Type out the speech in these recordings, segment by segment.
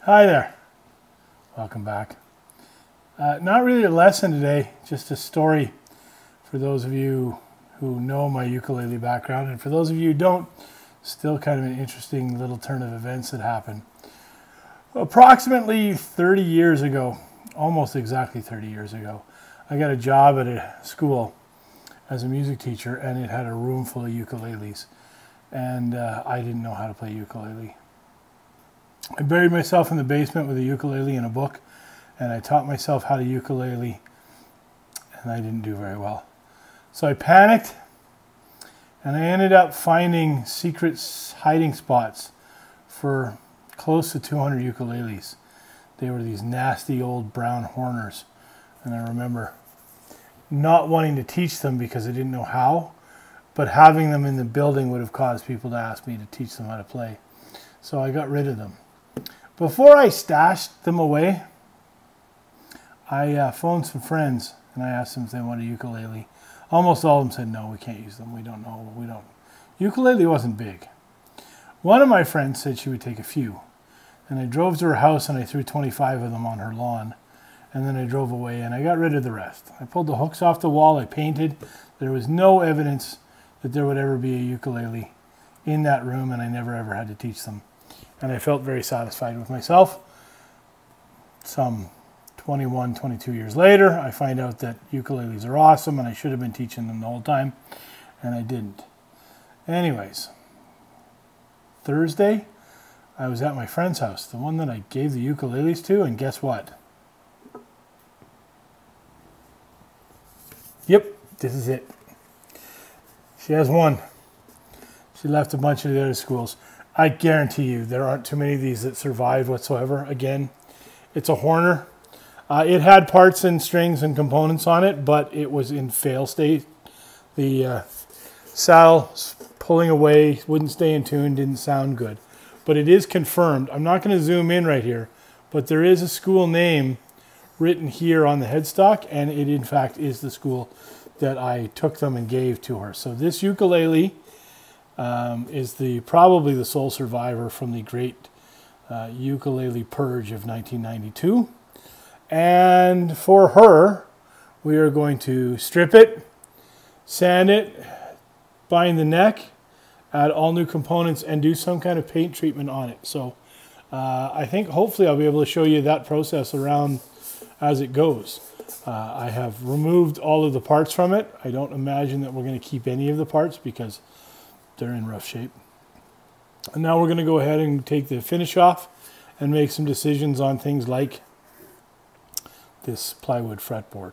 Hi there. Welcome back. Not really a lesson today, just a story for those of you who know my ukulele background, and for those of you who don't, still kind of an interesting little turn of events that happened. Approximately 30 years ago, almost exactly 30 years ago, I got a job at a school as a music teacher, and it had a room full of ukuleles, and I didn't know how to play ukulele. I buried myself in the basement with a ukulele and a book, and I taught myself how to ukulele, and I didn't do very well. So I panicked, and I ended up finding secret hiding spots for close to 200 ukuleles. They were these nasty old brown horners, and I remember not wanting to teach them because I didn't know how, but having them in the building would have caused people to ask me to teach them how to play. So I got rid of them. Before I stashed them away, I phoned some friends and I asked them if they wanted a ukulele. Almost all of them said, no, we can't use them. We don't know. We don't. Ukulele wasn't big. One of my friends said she would take a few. And I drove to her house and I threw 25 of them on her lawn. And then I drove away and I got rid of the rest. I pulled the hooks off the wall. I painted. There was no evidence that there would ever be a ukulele in that room, and I never ever had to teach them. And I felt very satisfied with myself. Some 21, 22 years later, I find out that ukuleles are awesome and I should have been teaching them the whole time, and I didn't. Anyways, Thursday, I was at my friend's house, the one that I gave the ukuleles to, and guess what? Yep, this is it. She has one. She left a bunch of the other schools. I guarantee you there aren't too many of these that survive whatsoever. Again, it's a Horner. It had parts and strings and components on it, but it was in fail state. The saddle pulling away, wouldn't stay in tune, didn't sound good. But it is confirmed. I'm not going to zoom in right here, but there is a school name written here on the headstock, and it in fact is the school that I took them and gave to her. So this ukulele is probably the sole survivor from the great ukulele purge of 1992. And for her, we are going to strip it, sand it, bind the neck, add all new components, and do some kind of paint treatment on it. So I think hopefully I'll be able to show you that process around as it goes. I have removed all of the parts from it. I don't imagine that we're going to keep any of the parts because they're in rough shape. And now we're going to go ahead and take the finish off and make some decisions on things like this plywood fretboard.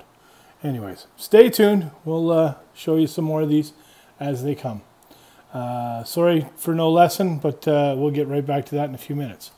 Anyways, stay tuned. We'll show you some more of these as they come. Sorry for no lesson, but we'll get right back to that in a few minutes.